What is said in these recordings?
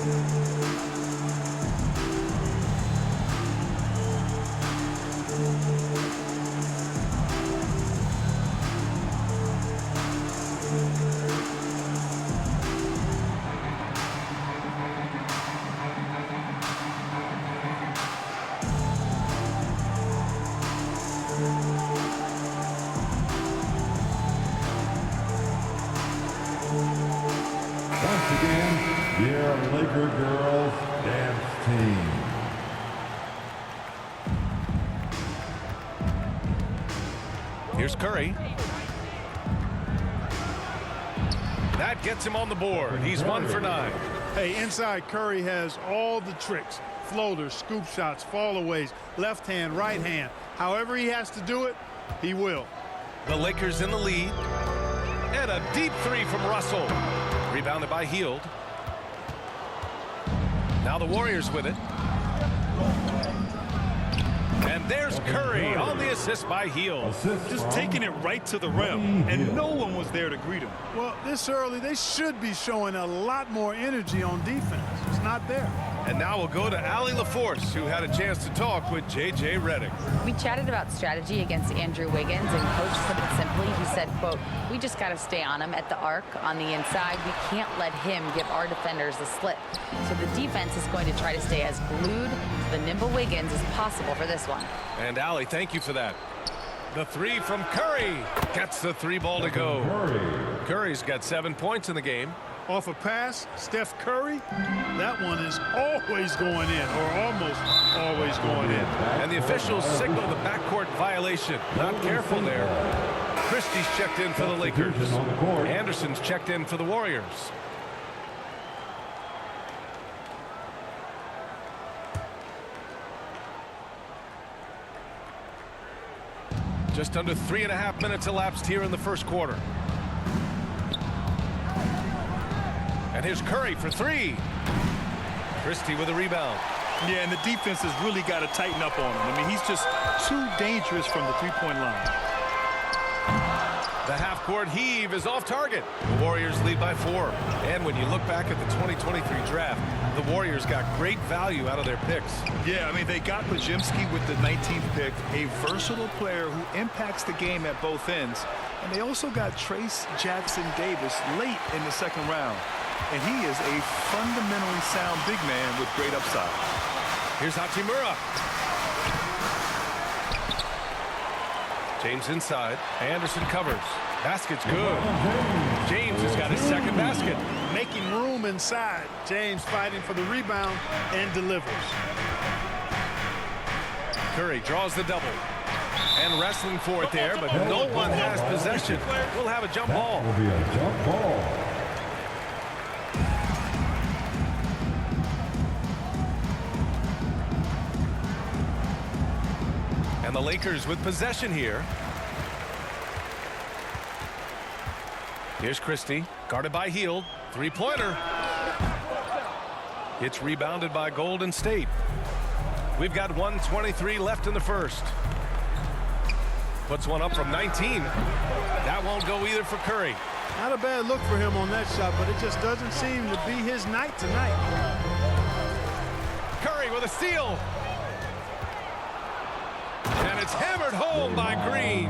Once again, your Laker girls dance team. Here's Curry. That gets him on the board. He's 1 for 9. Hey, inside Curry has all the tricks. Floaters, scoop shots, fallaways, left hand, right hand. However he has to do it, he will. The Lakers in the lead. And a deep three from Russell. Rebounded by Hield. Now the Warriors with it. And there's Curry on the assist by Hield. Just taking it right to the rim, and no one was there to greet him. Well, this early, they should be showing a lot more energy on defense. It's not there. And now we'll go to Allie LaForce, who had a chance to talk with J.J. Redick. We chatted about strategy against Andrew Wiggins, and Coach put it simply. He said, quote, "We just got to stay on him at the arc on the inside. We can't let him give our defenders the slip." So the defense is going to try to stay as glued to the nimble Wiggins as possible for this one. And Allie, thank you for that. The three from Curry gets the three ball to go. Curry's got 7 points in the game. Off a pass, Steph Curry, that one is always going in, or almost always going in. And the officials signal the backcourt violation. Not careful there. Christie's checked in for the Lakers. Anderson's checked in for the Warriors. Just under 3.5 minutes elapsed here in the first quarter. And here's Curry for three. Christie with a rebound. Yeah, and the defense has really got to tighten up on him. I mean, he's just too dangerous from the three-point line. The half-court heave is off target. The Warriors lead by 4. And when you look back at the 2023 draft, the Warriors got great value out of their picks. Yeah, I mean, they got Podziemski with the 19th pick, a versatile player who impacts the game at both ends. And they also got Trace Jackson Davis late in the second round. And he is a fundamentally sound big man with great upside. Here's Hachimura. James inside. Anderson covers. Basket's good. James has got his second basket. Making room inside. James fighting for the rebound and delivers. Curry draws the double. And wrestling for it there, but no one has possession. We'll have a jump ball. Will be a jump ball. And the Lakers with possession here. Here's Christie, guarded by Hield. Three-pointer. It's rebounded by Golden State. We've got 1:23 left in the first. Puts one up from 19. That won't go either for Curry. Not a bad look for him on that shot, but it just doesn't seem to be his night tonight. Curry with a steal. And it's hammered home by Green.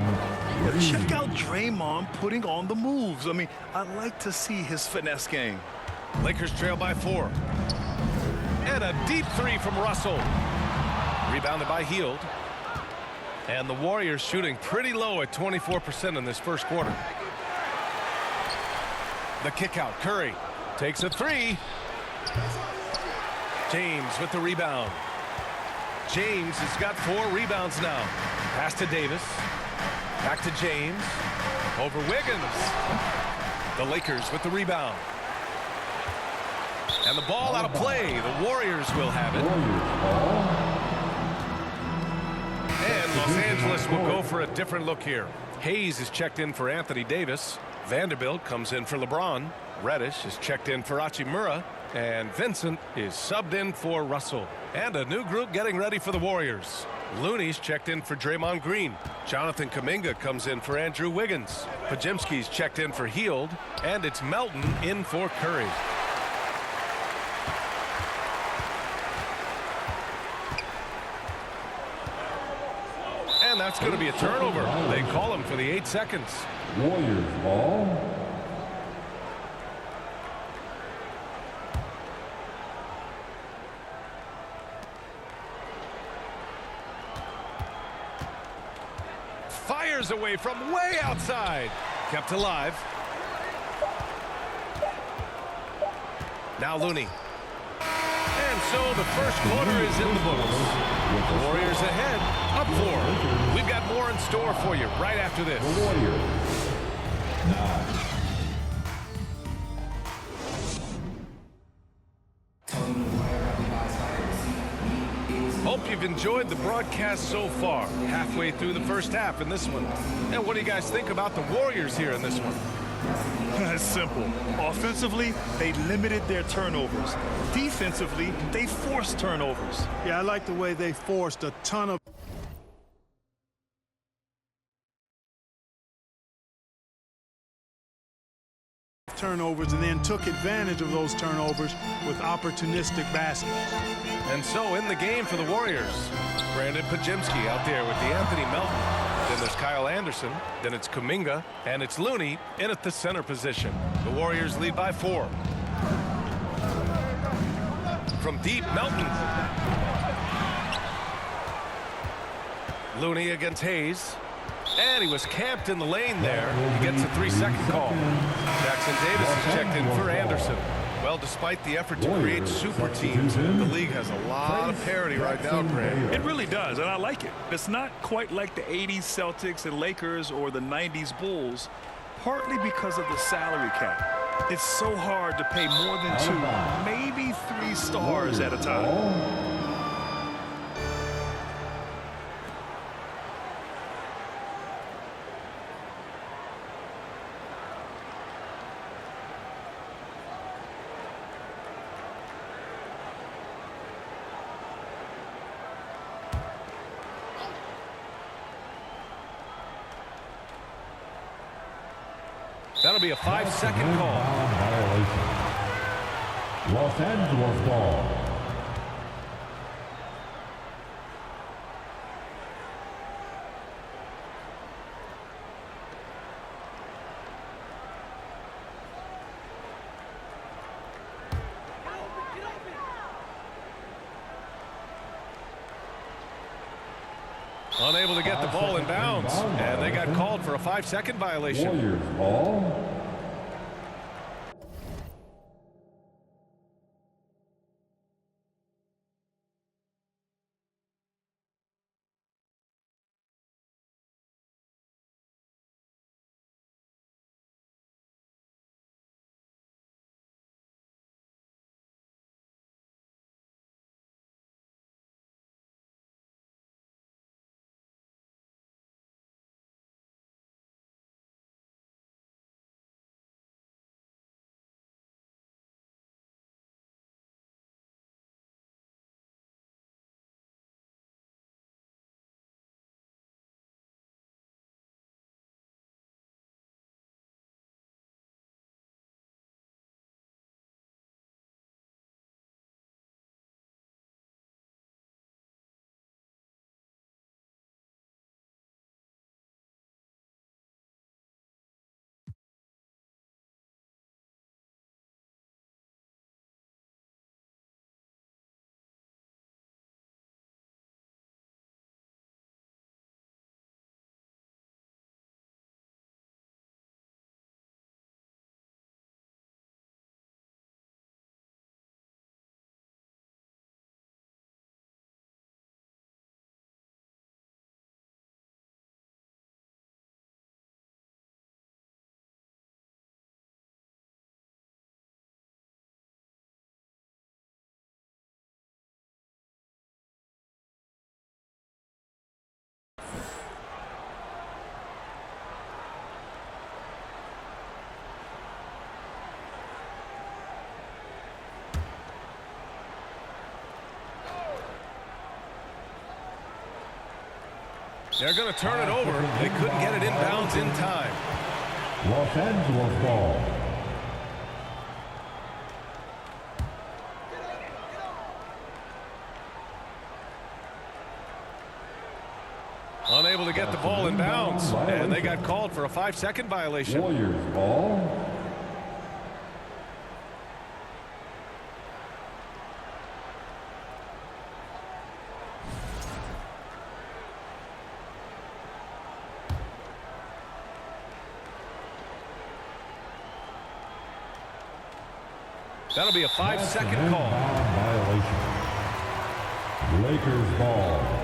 Check out Draymond putting on the moves. I mean, I like to see his finesse game. Lakers trail by 4. And a deep three from Russell. Rebounded by Hield. And the Warriors shooting pretty low at 24% in this first quarter. The kick out. Curry takes a three. James with the rebound. James has got 4 rebounds now. Pass to Davis. Back to James. Over Wiggins. The Lakers with the rebound. And the ball out of play. The Warriors will have it. And Los Angeles will go for a different look here. Hayes is checked in for Anthony Davis. Vanderbilt comes in for LeBron. Reddish is checked in for Hachimura. And Vincent is subbed in for Russell. And a new group getting ready for the Warriors. Looney's checked in for Draymond Green. Jonathan Kuminga comes in for Andrew Wiggins. Podziemski's checked in for Hield. And it's Melton in for Curry. that's going to be a turnover. They call him for the 8 seconds. Warriors ball. Fires away from way outside. Kept alive. Now Looney. And so the first quarter is in the books. The Warriors ahead, up 4. We've got more in store for you right after this. The Warriors. 9. Hope you've enjoyed the broadcast so far. Halfway through the first half in this one. And what do you guys think about the Warriors here in this one? It's simple. Offensively, they limited their turnovers. Defensively, they forced turnovers. Yeah, I like the way they forced a ton of turnovers and then took advantage of those turnovers with opportunistic baskets. And so in the game for the Warriors, Brandon Podziemski out there with Anthony Melton. Then there's Kyle Anderson. Then it's Kuminga. And it's Looney in at the center position. The Warriors lead by 4. From deep, Melton. Looney against Hayes. And he was camped in the lane there. He gets a 3-second call. Jackson Davis is checked in for Anderson. Well, despite the effort to create super teams, the league has a lot of parity right now, Grant. It really does, and I like it. It's not quite like the 80s Celtics and Lakers or the 90s Bulls, partly because of the salary cap. It's so hard to pay more than 2, maybe 3 stars at a time. That'll be a 5-second call. Violation. Los Angeles ball. Unable to get the ball in bounds, and they got called for a 5-second violation. Warriors ball. They're going to turn it over. They couldn't get it inbounds in time. Los Angeles ball. Unable to to get the ball in bounds, and they got called for a 5-second violation. Warriors ball. That'll be a 5-second call. Violation. Lakers ball.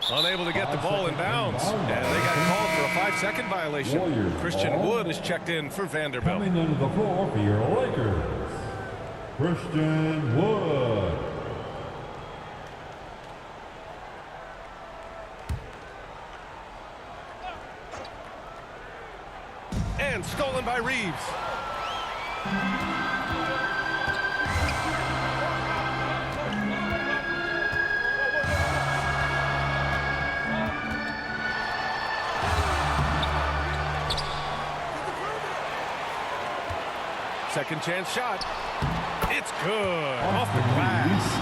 Unable to get the ball in bounds, and they got called for a 5-second violation. Warriors Christian ball. Wood is checked in for Vanderbilt. Coming into the floor for your Lakers, Christian Wood. And stolen by Reeves. Second chance shot. It's good. Off the glass.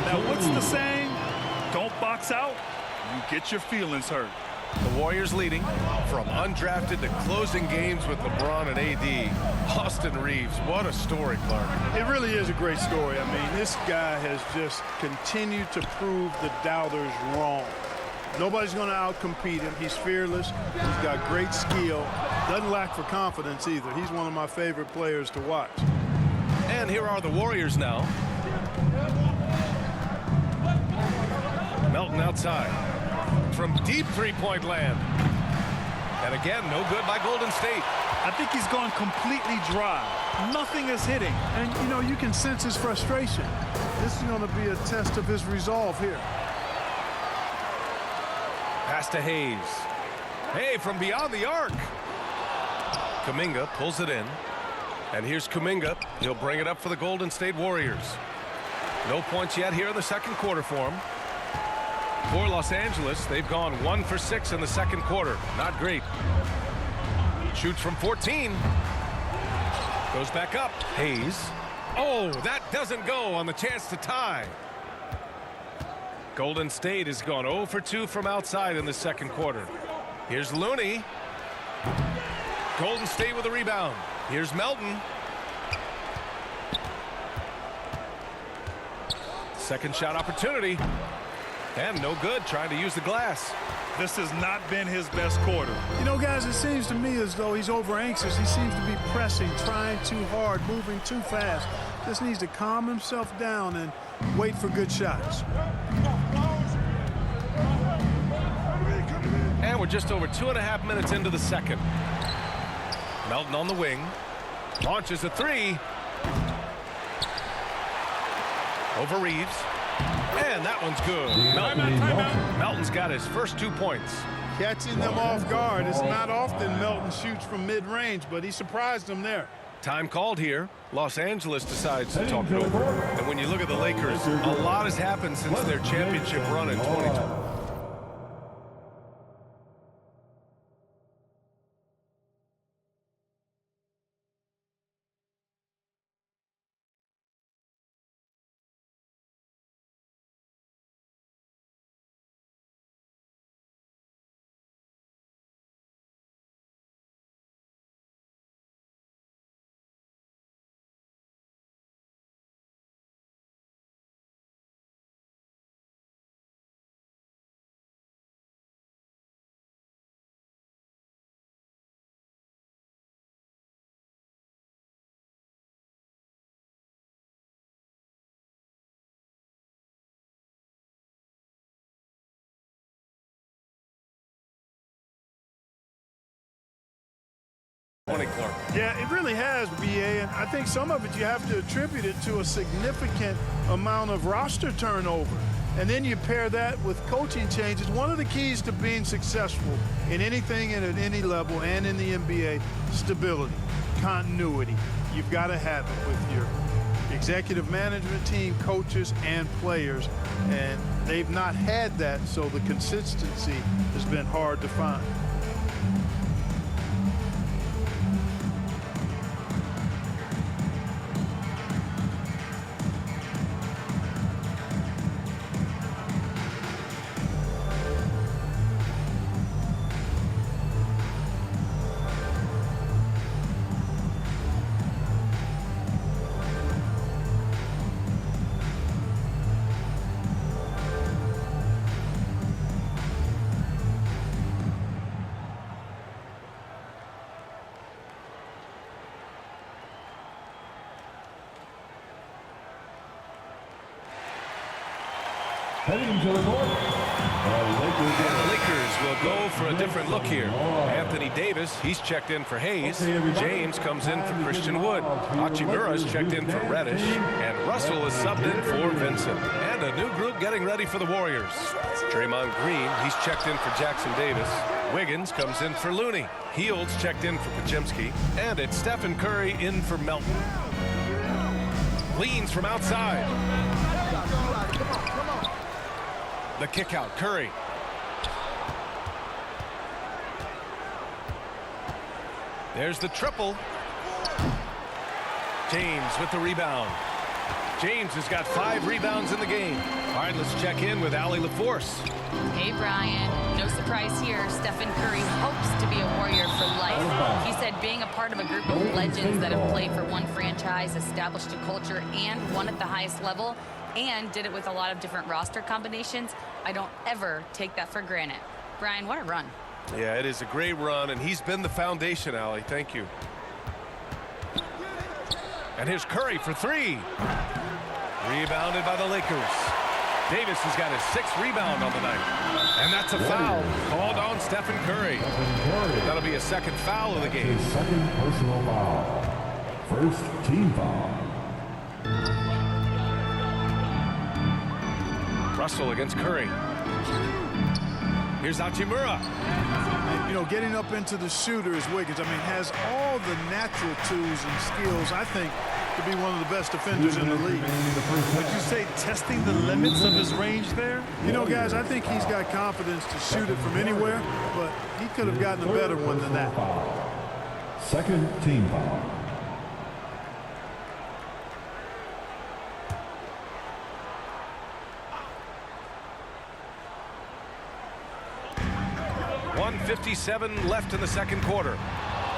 Now, what's the saying? Don't box out. You get your feelings hurt. The Warriors leading from undrafted to closing games with LeBron and AD. Austin Reeves, what a story, Clark. It really is a great story. I mean, this guy has just continued to prove the doubters wrong. Nobody's going to outcompete him. He's fearless. He's got great skill. Doesn't lack for confidence either. He's one of my favorite players to watch. And here are the Warriors now. Melton outside. From deep three-point land. And again, no good by Golden State. I think he's gone completely dry. Nothing is hitting. And, you know, you can sense his frustration. This is going to be a test of his resolve here. Pass to Hayes. Hey, from beyond the arc. Kuminga pulls it in. And here's Kuminga. He'll bring it up for the Golden State Warriors. No points yet here in the second quarter for him. For Los Angeles, they've gone 1 for 6 in the second quarter. Not great. Shoots from 14. Goes back up. Hayes. Oh, that doesn't go on the chance to tie. Golden State has gone 0 for 2 from outside in the second quarter. Here's Looney. Golden State with a rebound. Here's Melton. Second shot opportunity. And no good, trying to use the glass. This has not been his best quarter. You know, guys, it seems to me as though he's over anxious. He seems to be pressing, trying too hard, moving too fast. Just needs to calm himself down and wait for good shots. And we're just over 2.5 minutes into the second. Melton on the wing. Launches a three. Over Reeves. And that one's good. Melton's got his first 2 points. Catching them off guard. It's not often Melton shoots from mid-range, but he surprised them there. Time called here. Los Angeles decides to talk it over. And when you look at the Lakers, a lot has happened since their championship run in 2020. Yeah, it really has, BA, and I think some of it you have to attribute it to a significant amount of roster turnover. And then you pair that with coaching changes. One of the keys to being successful in anything and at any level and in the NBA, stability, continuity. You've got to have it with your executive management team, coaches, and players. And they've not had that, so the consistency has been hard to find. Heading to the north. And the Lakers will go for a different look here. Anthony Davis, he's checked in for Hayes. James comes in for Christian Wood. Hachimura's checked in for Reddish. And Russell is subbed in for Vincent. And a new group getting ready for the Warriors. Draymond Green, he's checked in for Jackson Davis. Wiggins comes in for Looney. Hields checked in for Podziemski. And it's Stephen Curry in for Melton. Leans from outside. The kick out, Curry. There's the triple. James with the rebound. James has got 5 rebounds in the game. All right, let's check in with Allie LaForce. Hey, Brian. No surprise here. Stephen Curry hopes to be a Warrior for life. He said being a part of a group of legends that have played for one franchise, established a culture, and won at the highest level, and did it with a lot of different roster combinations, I don't ever take that for granted. Brian, what a run. Yeah, it is a great run, and he's been the foundation, Allie. Thank you. And here's Curry for 3. Rebounded by the Lakers. Davis has got his 6th rebound on the night. And that's a foul called on Stephen Curry. That'll be a 2nd foul of the game. His 2nd personal foul. 1st team foul. Russell against Curry. Here's Hachimura. You know, getting up into the shooter is Wiggins. I mean, has all the natural tools and skills, I think, to be one of the best defenders in the league. Would you say testing the limits of his range there? You know, guys, I think he's got confidence to shoot it from anywhere, but he could have gotten a better one than that. 2nd team foul. .57 left in the 2nd quarter.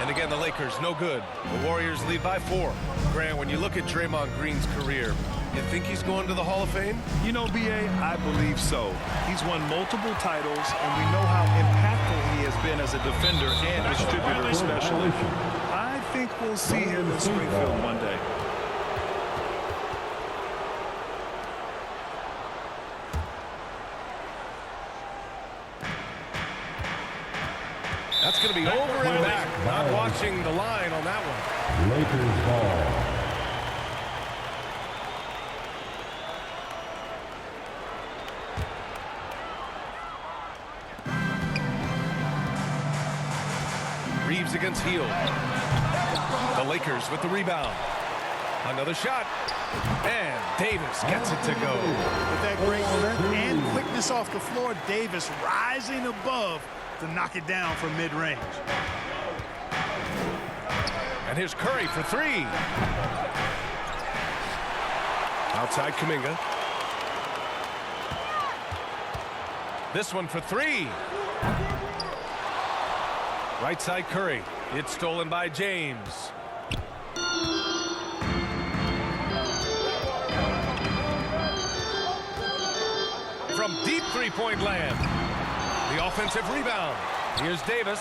And again, the Lakers no good. The Warriors lead by 4. Grant, when you look at Draymond Green's career, you think he's going to the Hall of Fame? You know, B.A., I believe so. He's won multiple titles, and we know how impactful he has been as a defender and distributor especially. I think we'll see him in Springfield one day. That's going to be over and back. Not watching the line on that one. Lakers ball. Reeves against Hield. The Lakers with the rebound. Another shot. And Davis gets it to go. With that great length and quickness off the floor, Davis rising above to knock it down from mid-range. And here's Curry for 3. Outside Kuminga. This one for 3. Right side Curry. It's stolen by James. From deep three-point land. The offensive rebound. Here's Davis.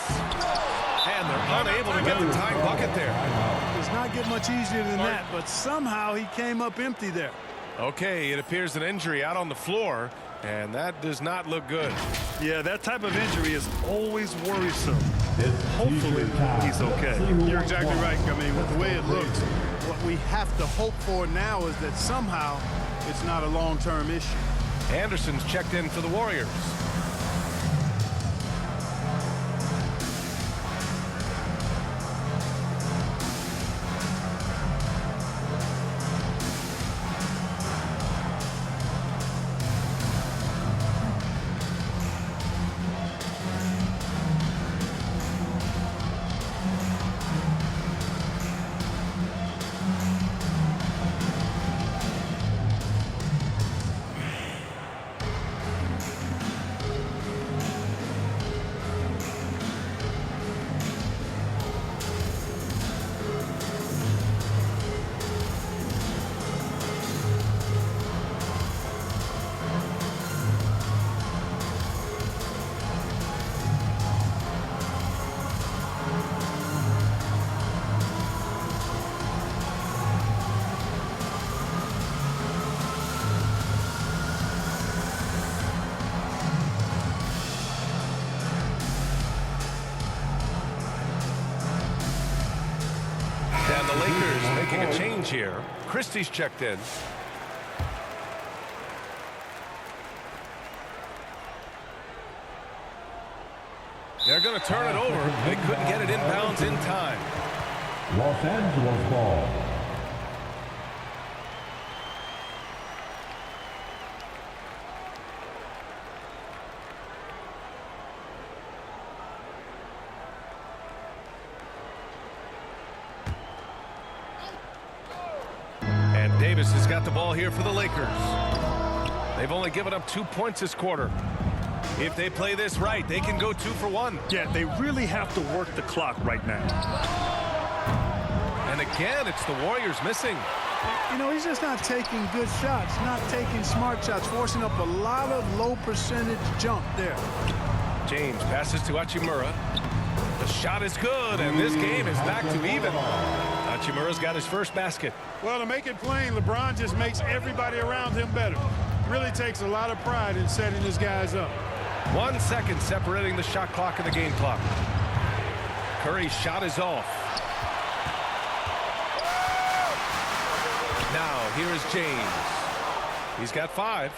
And they're unable to get the tying bucket there. Does not get much easier than that, but somehow he came up empty there. Okay, it appears an injury out on the floor, and that does not look good. Yeah, that type of injury is always worrisome. Hopefully, he's okay. You're exactly right. I mean, with the way it looks, what we have to hope for now is that somehow it's not a long-term issue. Anderson's checked in for the Warriors. making a change here. Christie's checked in. They're going to turn it over. They couldn't get it inbounds in time. Los Angeles ball. And Davis has got the ball here for the Lakers. They've only given up 2 points this quarter. If they play this right, they can go 2 for 1. Yeah, they really have to work the clock right now. And again, it's the Warriors missing. You know, he's just not taking good shots, not taking smart shots, forcing up a lot of low percentage jump there. James passes to Hachimura. The shot is good, and this game is back to even. Hachimura's got his first basket. Well, to make it plain, LeBron just makes everybody around him better. Really takes a lot of pride in setting his guys up. 1 second separating the shot clock and the game clock. Curry's shot is off. Now, here is James. He's got 5.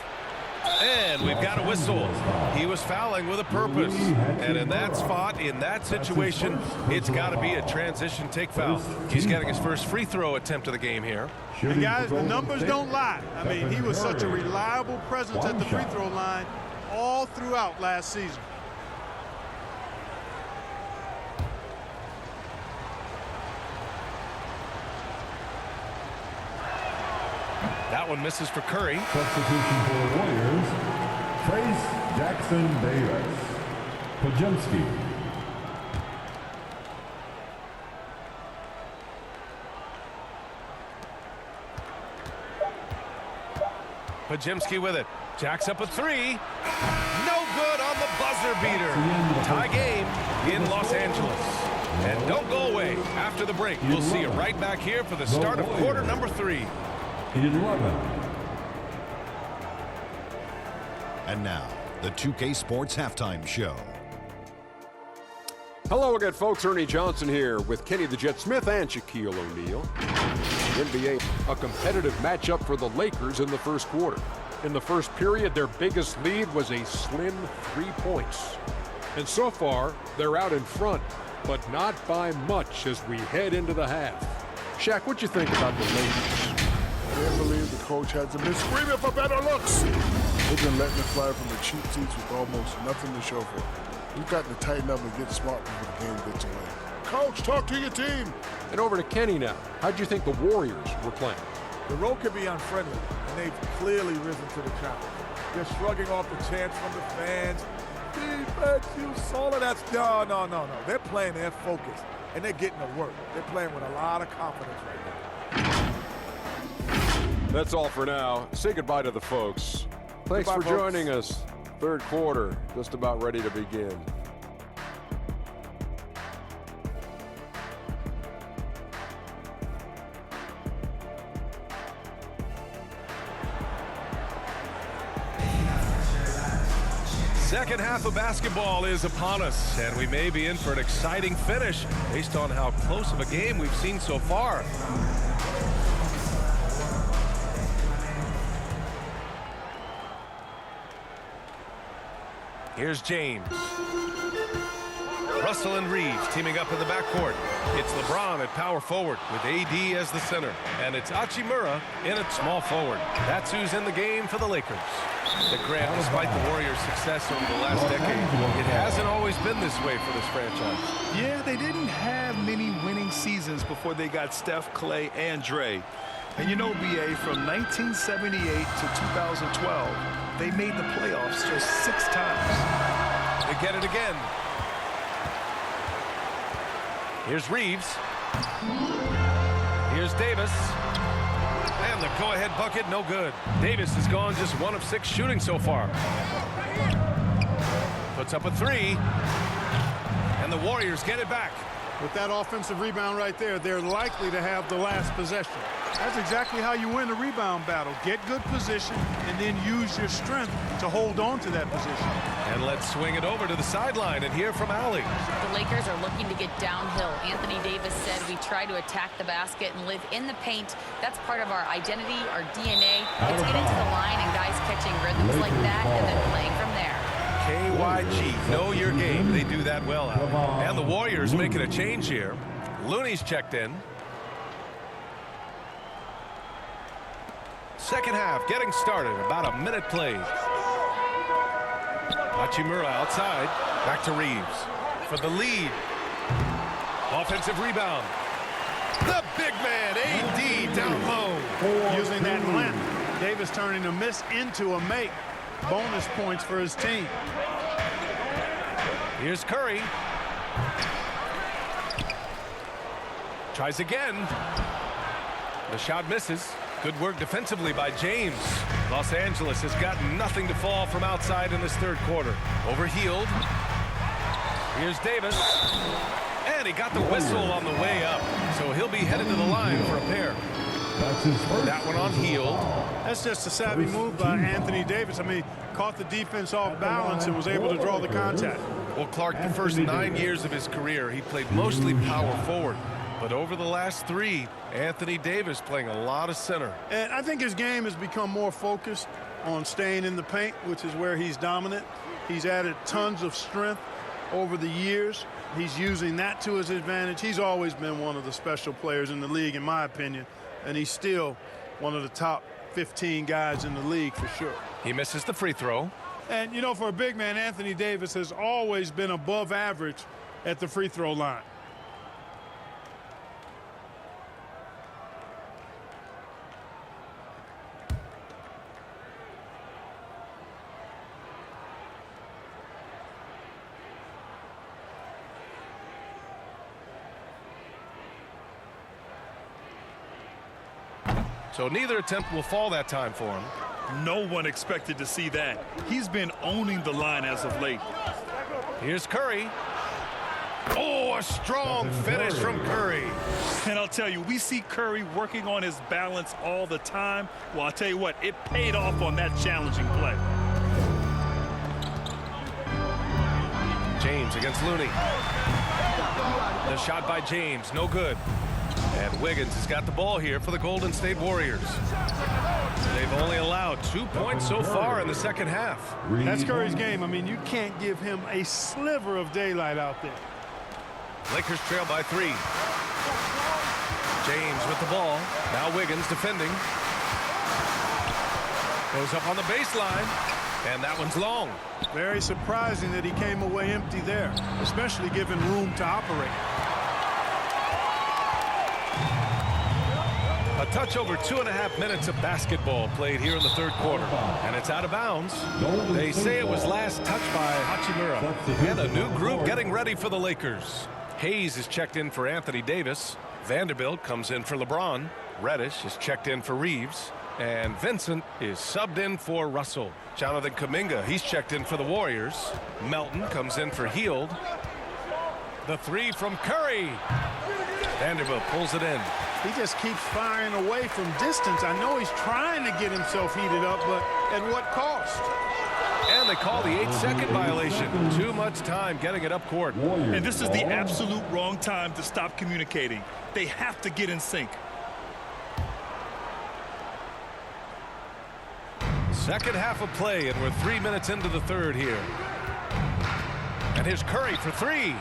And we've got a whistle. He was fouling with a purpose. And in that spot, in that situation, it's got to be a transition take foul. He's getting his first free throw attempt of the game here. And guys, the numbers don't lie. I mean, he was such a reliable presence at the free throw line all throughout last season. That one misses for Curry. Substitution for the Warriors. Trace Jackson Davis. Pajemski. Pajemski with it. Jacks up a 3. No good on the buzzer beater. Tie game in Los Angeles. And don't go away. After the break, we'll see you right back here for the start of quarter number 3. 11. And now, the 2K Sports Halftime Show. Hello again, folks. Ernie Johnson here with Kenny the Jet Smith and Shaquille O'Neal. NBA, a competitive matchup for the Lakers in the first quarter. In the first period, their biggest lead was a slim 3 points. And so far, they're out in front, but not by much as we head into the half. Shaq, what you think about the Lakers? I can't believe the coach hasn't been screaming for better looks. They've been letting it fly from the cheap seats with almost nothing to show for it. We've got to tighten up and get smart before the game gets away. Coach, talk to your team. And over to Kenny now. How'd you think the Warriors were playing? The road can be unfriendly, and they've clearly risen to the challenge. They're shrugging off the chants from the fans. Defense, you solid. That's no. They're playing their focus, and they're getting to work. They're playing with a lot of confidence right now. That's all for now. Say goodbye to the folks. Thanks Goodbye, for folks. joining us. Third quarter, just about ready to begin. Second half of basketball is upon us, and we may be in for an exciting finish based on how close of a game we've seen so far. Here's James. Russell and Reeves teaming up in the backcourt. It's LeBron at power forward with AD as the center. And it's Hachimura in at small forward. That's who's in the game for the Lakers. The Grant, despite the Warriors' success over the last decade, it hasn't always been this way for this franchise. Yeah, they didn't have many winning seasons before they got Steph, Clay, and Dre. And you know, BA, from 1978 to 2012, they made the playoffs just 6 times. They get it again. Here's Reeves. Here's Davis. And the go-ahead bucket, no good. Davis has gone just 1 of 6 shooting so far. Puts up a 3. And the Warriors get it back. With that offensive rebound right there, they're likely to have the last possession. That's exactly how you win a rebound battle. Get good position and then use your strength to hold on to that position. And let's swing it over to the sideline and hear from Allie. The Lakers are looking to get downhill. Anthony Davis said we try to attack the basket and live in the paint. That's part of our identity, our DNA. It's getting to the line and guys catching rhythms like that and then playing from there. KYG, know your game. They do that well, Allie. And the Warriors making a change here. Looney's checked in. Second half getting started. About a minute played. Hachimura outside. Back to Reeves for the lead. Offensive rebound. The big man, AD, down low. Using that length, Davis turning a miss into a make. Bonus points for his team. Here's Curry. Tries again. The shot misses. Good work defensively by James. Los Angeles has got nothing to fall from outside in this third quarter. Overhealed. Here's Davis. And he got the whistle on the way up. So he'll be headed to the line for a pair. That one on Hield. That's just a savvy move by Anthony Davis. I mean, caught the defense off balance and was able to draw the contact. Well, Clark, the first 9 years of his career, he played mostly power forward. But over the last 3, Anthony Davis playing a lot of center. And I think his game has become more focused on staying in the paint, which is where he's dominant. He's added tons of strength over the years. He's using that to his advantage. He's always been one of the special players in the league, in my opinion. And he's still one of the top 15 guys in the league for sure. He misses the free throw. And, you know, for a big man, Anthony Davis has always been above average at the free throw line. So neither attempt will fall that time for him. No one expected to see that. He's been owning the line as of late. Here's Curry. Oh, a strong finish from Curry. And I'll tell you, we see Curry working on his balance all the time. Well, I'll tell you what, it paid off on that challenging play. James against Looney. The shot by James, no good. And Wiggins has got the ball here for the Golden State Warriors. They've only allowed 2 points so far in the second half. That's Curry's game. I mean, you can't give him a sliver of daylight out there. Lakers trail by 3. James with the ball. Now Wiggins defending. Goes up on the baseline. And that one's long. Very surprising that he came away empty there, especially given room to operate. A touch over 2.5 minutes of basketball played here in the third quarter. And it's out of bounds. They say it was last touched by Hachimura. And a new group getting ready for the Lakers. Hayes is checked in for Anthony Davis. Vanderbilt comes in for LeBron. Reddish is checked in for Reeves. And Vincent is subbed in for Russell. Jonathan Kuminga, he's checked in for the Warriors. Melton comes in for Hield. The 3 from Curry. Vanderbilt pulls it in. He just keeps firing away from distance. I know he's trying to get himself heated up, but at what cost? And they call the 8-second violation. Too much time getting it up court. And this is the absolute wrong time to stop communicating. They have to get in sync. Second half of play, and we're 3 minutes into the third here. And here's Curry for 3.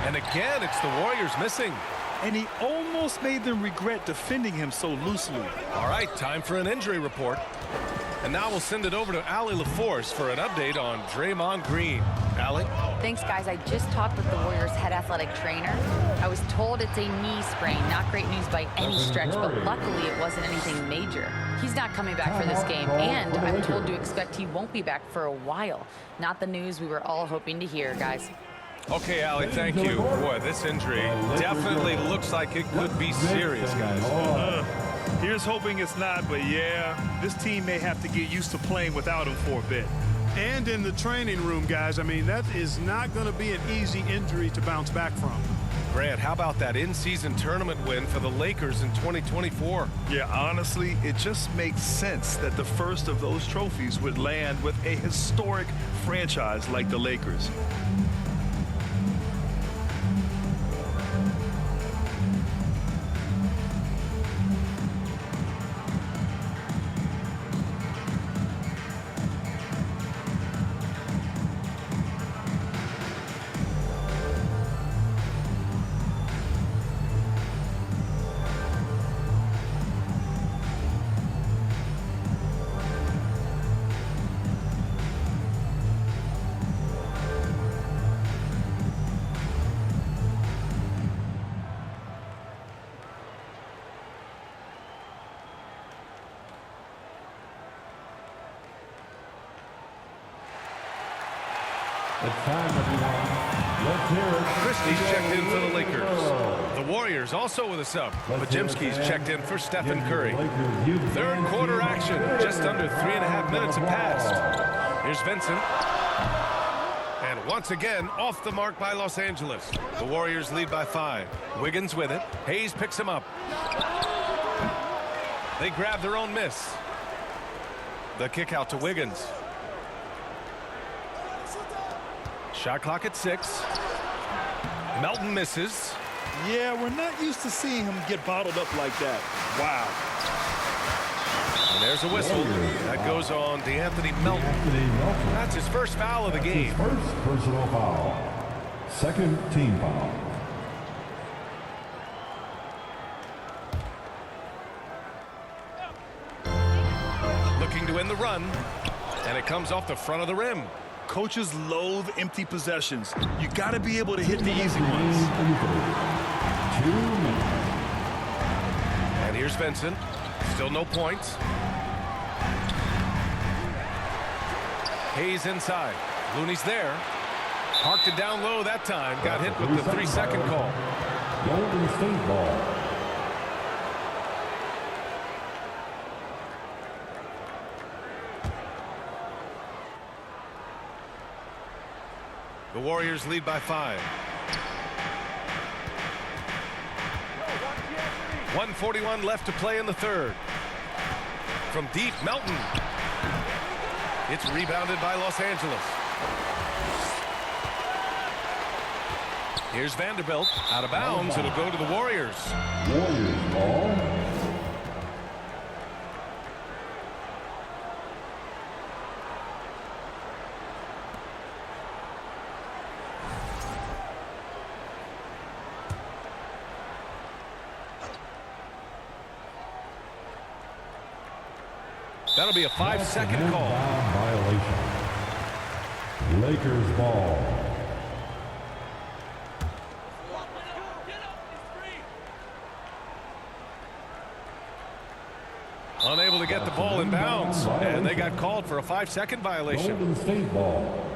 And again, it's the Warriors missing. And he almost made them regret defending him so loosely. All right, time for an injury report. And now we'll send it over to Allie LaForce for an update on Draymond Green. Allie? Thanks, guys. I just talked with the Warriors' head athletic trainer. I was told it's a knee sprain. Not great news by any stretch, but luckily it wasn't anything major. He's not coming back for this game, and I'm told to expect he won't be back for a while. Not the news we were all hoping to hear, guys. Okay, Allie, thank you. Boy, this injury definitely looks like it could be serious, guys. Here's hoping it's not, but yeah, this team may have to get used to playing without him for a bit. And in the training room, guys, I mean, that is not going to be an easy injury to bounce back from. Grant, how about that in-season tournament win for the Lakers in 2024? Yeah, honestly, it just makes sense that the first of those trophies would land with a historic franchise like the Lakers. It's time, everyone. Let's hear it. Christie's checked in for the Lakers. The Warriors also with a sub. Pajimski's checked in for Stephen Curry. Third quarter action. Just under 3.5 minutes have passed. Here's Vincent. And once again, off the mark by Los Angeles. The Warriors lead by 5. Wiggins with it. Hayes picks him up. They grab their own miss. The kick out to Wiggins. Shot clock at 6. Melton misses. Yeah, we're not used to seeing him get bottled up like that. Wow. And there's a whistle. That goes on DeAnthony Melton. That's his first foul of the game. First personal foul. Second team foul. Looking to win the run. And it comes off the front of the rim. Coaches loathe empty possessions. You got to be able to hit the easy ones. 2 minutes. And here's Vincent. Still no points. Hayes inside. Looney's there. Parked it down low that time. Got hit with the 3-second call. Golden State ball. The Warriors lead by 5. 1:41 left to play in the third. From deep, Melton. It's rebounded by Los Angeles. Here's Vanderbilt. Out of bounds. It'll go to the Warriors. Warriors ball. That'll be a 5-second call. Violation. Lakers ball. Unable to get the ball in bounds. And they got called for a 5-second violation. Golden State ball.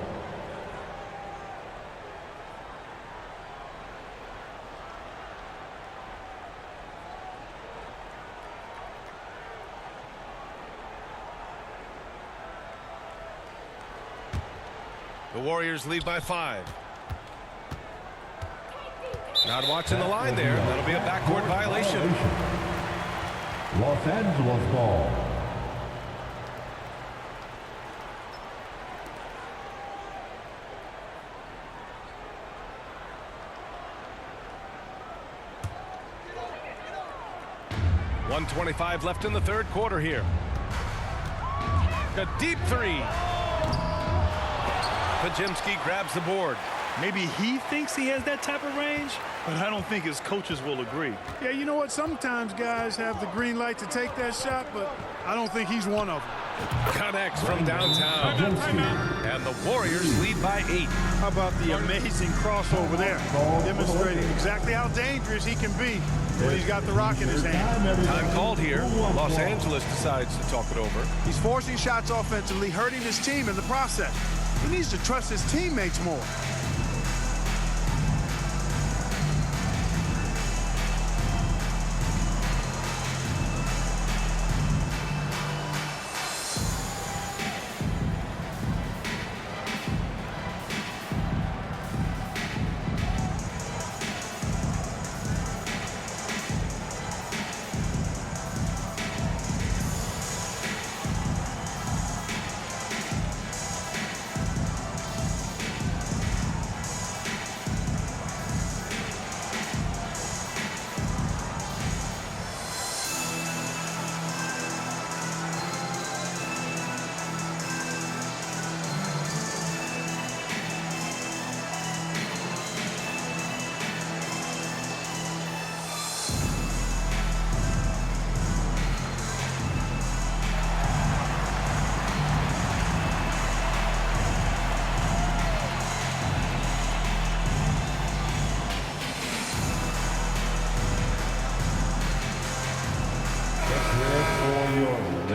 The Warriors lead by 5. Not watching the line there. That'll be a backcourt violation. Los Angeles ball. .125 left in the third quarter here. A deep 3. Pajimski grabs the board. Maybe he thinks he has that type of range, but I don't think his coaches will agree. Yeah, you know what? Sometimes guys have the green light to take that shot, but I don't think he's one of them. Connects from downtown. And the Warriors lead by 8. How about the amazing crossover there? Demonstrating exactly how dangerous he can be when he's got the rock in his hand. Time called here. Los Angeles decides to talk it over. He's forcing shots offensively, hurting his team in the process. He needs to trust his teammates more.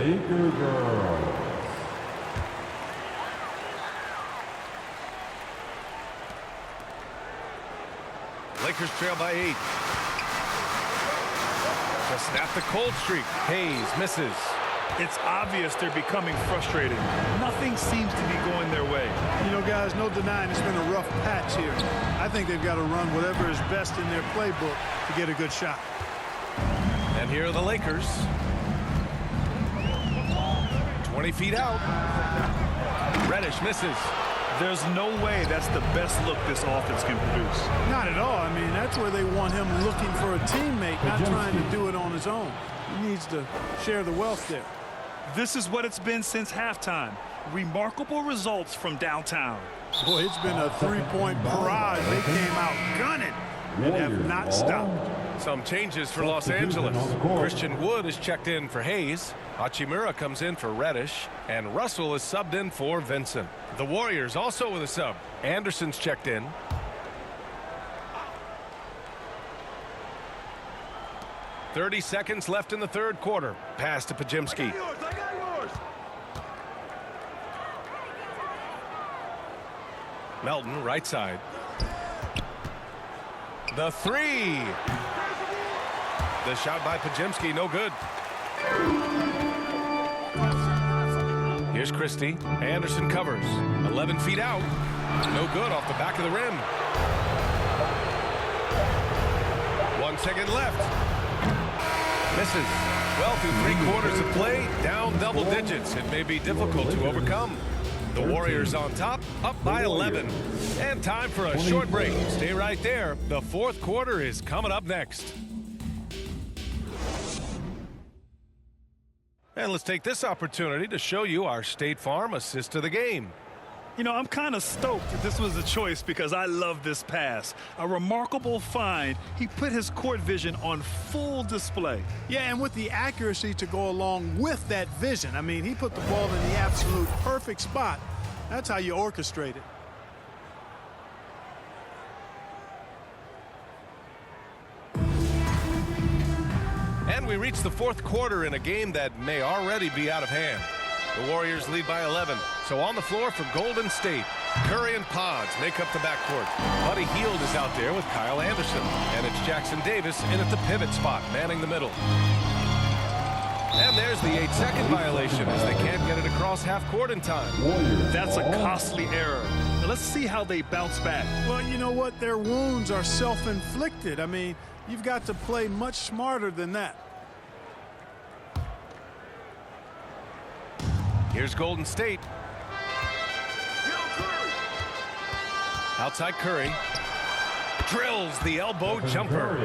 Laker girls. Lakers trail by 8. To snap the cold streak. Hayes misses. It's obvious they're becoming frustrated. Nothing seems to be going their way. You know, guys, no denying it's been a rough patch here. I think they've got to run whatever is best in their playbook to get a good shot. And here are the Lakers. 20 feet out. Reddish misses. There's no way that's the best look this offense can produce. Not at all. I mean, that's where they want him looking for a teammate, not trying to do it on his own. He needs to share the wealth there. This is what it's been since halftime. Remarkable results from downtown. Boy, it's been a three-point barrage. They came out gunning and have not stopped. Some changes for Los Angeles. Christian Wood is checked in for Hayes. Hachimura comes in for Reddish. And Russell is subbed in for Vincent. The Warriors also with a sub. Anderson's checked in. .30 seconds left in the third quarter. Pass to Podziemski. Melton, right side. The three. The shot by Podziemski, no good. Here's Christie. Anderson covers. 11 feet out. No good off the back of the rim. 1 second left. Misses. Well, through 3 quarters of play, down double digits. It may be difficult to overcome. The Warriors on top, up by 11. And time for a short break. Stay right there. The fourth quarter is coming up next. And let's take this opportunity to show you our State Farm assist of the game. You know, I'm kind of stoked that this was a choice because I love this pass. A remarkable find. He put his court vision on full display. Yeah, and with the accuracy to go along with that vision. I mean, he put the ball in the absolute perfect spot. That's how you orchestrate it. And we reach the fourth quarter in a game that may already be out of hand. The Warriors lead by 11. So on the floor for Golden State, Curry and Pods make up the backcourt. Buddy Hield is out there with Kyle Anderson. And it's Jackson Davis in at the pivot spot, manning the middle. And there's the 8-second violation as they can't get it across half court in time. That's a costly error. Now let's see how they bounce back. Well, you know what? Their wounds are self-inflicted. I mean, you've got to play much smarter than that. Here's Golden State. Outside Curry. Drills the elbow jumper.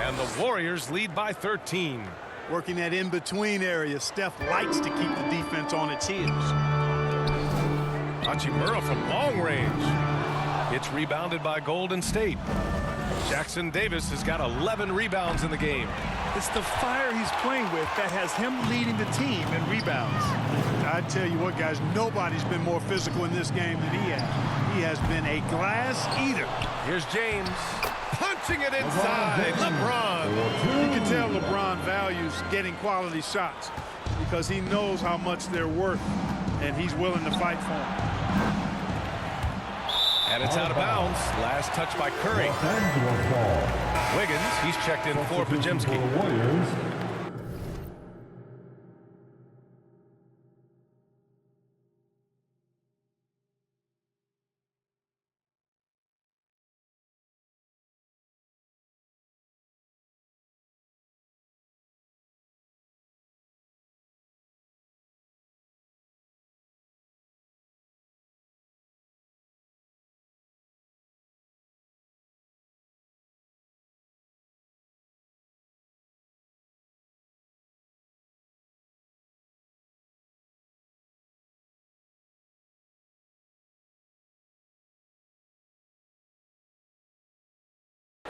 And the Warriors lead by 13. Working that in-between area. Steph likes to keep the defense on its heels. Hachimura from long range. It's rebounded by Golden State. Jackson Davis has got 11 rebounds in the game. It's the fire he's playing with that has him leading the team in rebounds. I tell you what, guys, nobody's been more physical in this game than he has. He has been a glass eater. Here's James. Punching it inside. LeBron. You can tell LeBron values getting quality shots because he knows how much they're worth, and he's willing to fight for them. And it's out of bounds. Last touch by Curry. Wiggins, he's checked in for Podziemski.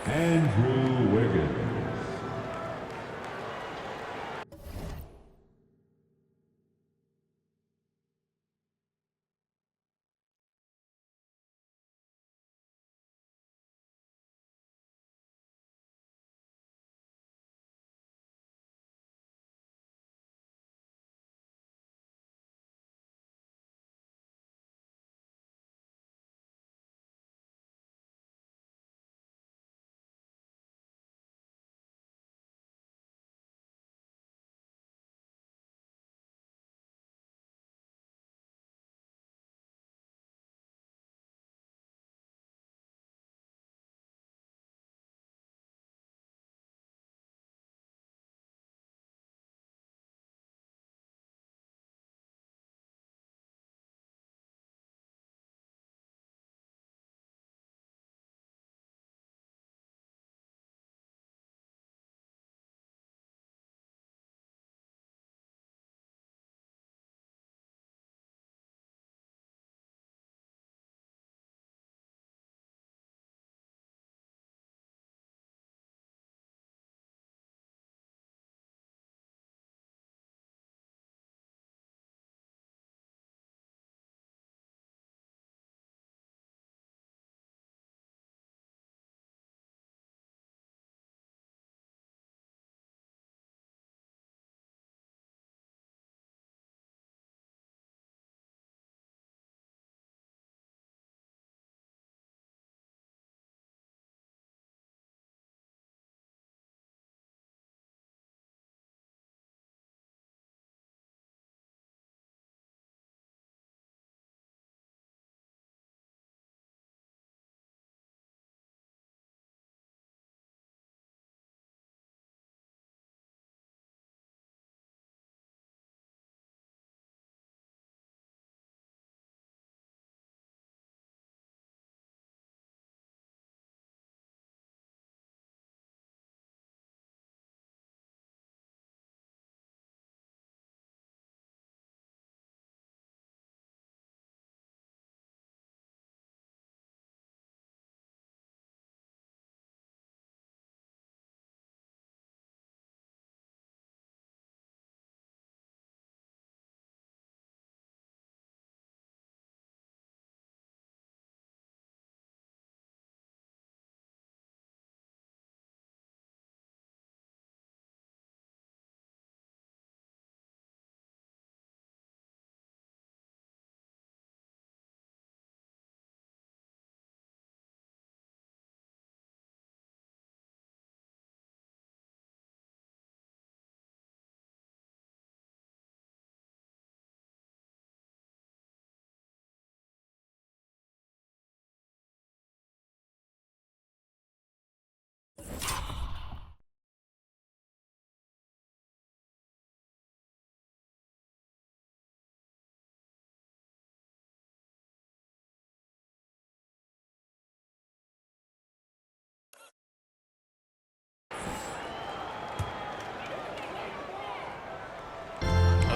Andrew Wiggins.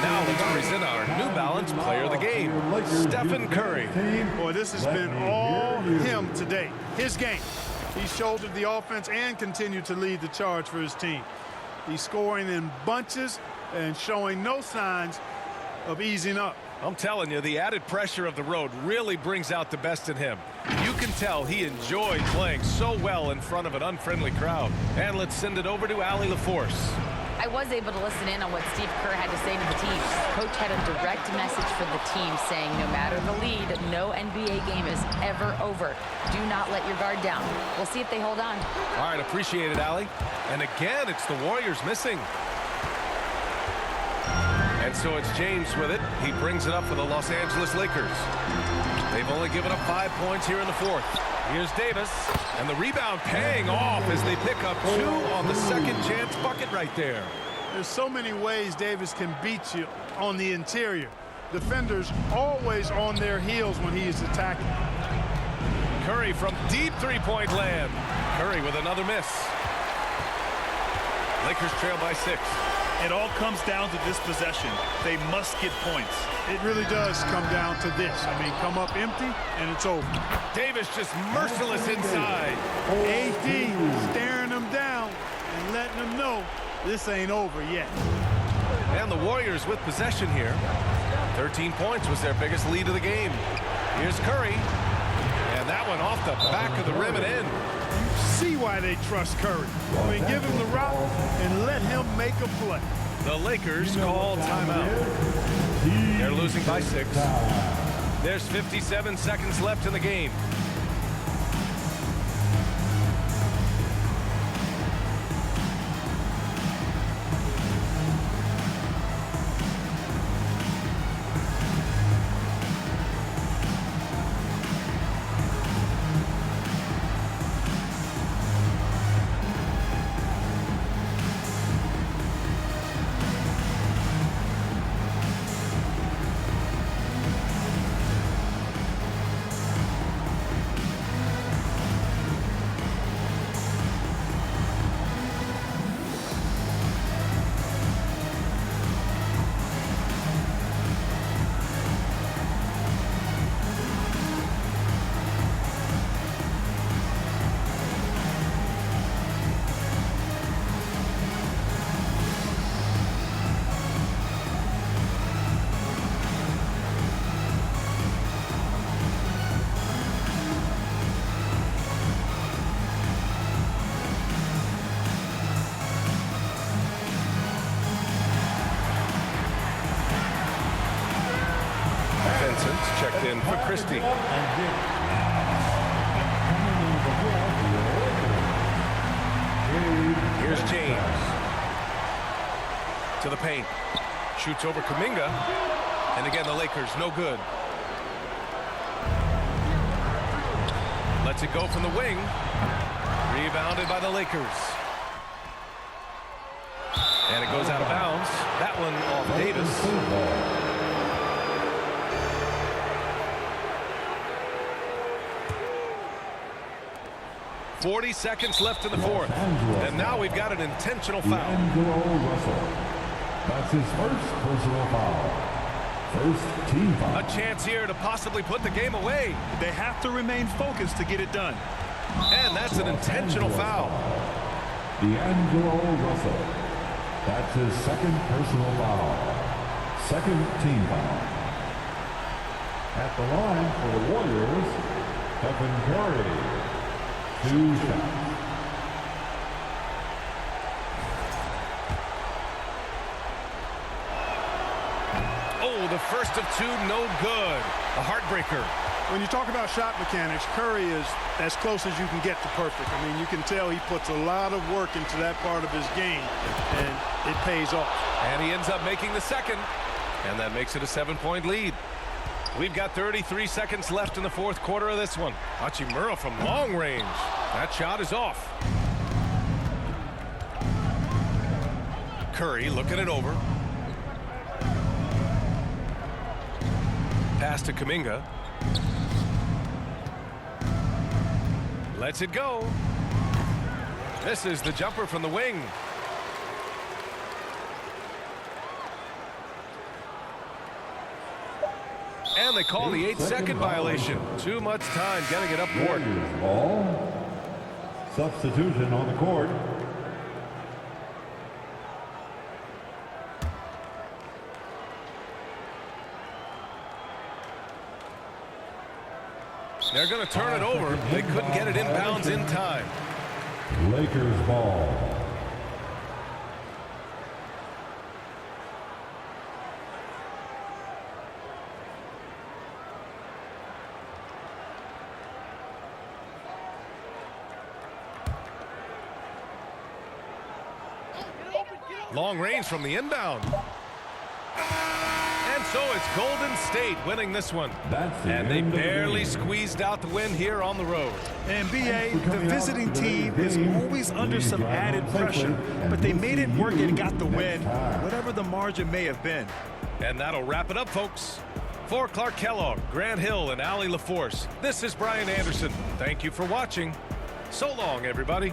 And now let's present our New Balance Player of the Game, Stephen Curry. Boy, this has been all him today. His game. He shouldered the offense and continued to lead the charge for his team. He's scoring in bunches and showing no signs of easing up. I'm telling you, the added pressure of the road really brings out the best in him. You can tell he enjoyed playing so well in front of an unfriendly crowd. And let's send it over to Allie LaForce. I was able to listen in on what Steve Kerr had to say to the team. Coach had a direct message for the team saying no matter the lead, no NBA game is ever over. Do not let your guard down. We'll see if they hold on. All right, appreciate it, Allie. And again, it's the Warriors missing. And so it's James with it. He brings it up for the Los Angeles Lakers. They've only given up 5 points here in the fourth. Here's Davis, and the rebound paying off as they pick up 2 on the second chance bucket right there. There's so many ways Davis can beat you on the interior. Defenders always on their heels when he is attacking. Curry from deep three-point land. Curry with another miss. Lakers trail by 6. It all comes down to this possession. They must get points. It really does come down to this. I mean, come up empty, and it's over. Davis just merciless inside. AD staring them down and letting them know this ain't over yet. And the Warriors with possession here. 13 points was their biggest lead of the game. Here's Curry. And that one off the back of the rim and in. See why they trust Curry. I mean, give him the rock and let him make a play. The Lakers call timeout. They're losing by 6. There's 57 seconds left in the game. Checked in for Christie. Here's James. To the paint. Shoots over Kuminga. And again, the Lakers, no good. Lets it go from the wing. Rebounded by the Lakers. And it goes out of bounds. That one off Davis. 40 seconds left in the fourth. And now we've got an intentional foul. D'Angelo Russell. That's his first personal foul. First team foul. A chance here to possibly put the game away. They have to remain focused to get it done. And that's an intentional foul. D'Angelo Russell. That's his second personal foul. Second team foul. At the line for the Warriors, Stephen Curry. 2 shots. Oh, the first of 2, no good. A heartbreaker. When you talk about shot mechanics, Curry is as close as you can get to perfect. I mean, you can tell he puts a lot of work into that part of his game, and it pays off. And he ends up making the second, and that makes it a 7-point lead. We've got 33 seconds left in the fourth quarter of this one. Hachimura from long range. That shot is off. Curry looking it over. Pass to Kuminga. Lets it go. This is the jumper from the wing. And they call the 8-second violation. Too much time getting it up court. Lakers ball. Substitution on the court. They're going to turn it over. They couldn't get it inbounds in time. Lakers ball. Long range from the inbound. And so it's Golden State winning this one. And they barely squeezed out the win here on the road. And BA, the visiting team is always under some added pressure, but they made it work and got the win, whatever the margin may have been. And that'll wrap it up, folks. For Clark Kellogg, Grant Hill, and Allie LaForce, this is Brian Anderson. Thank you for watching. So long, everybody.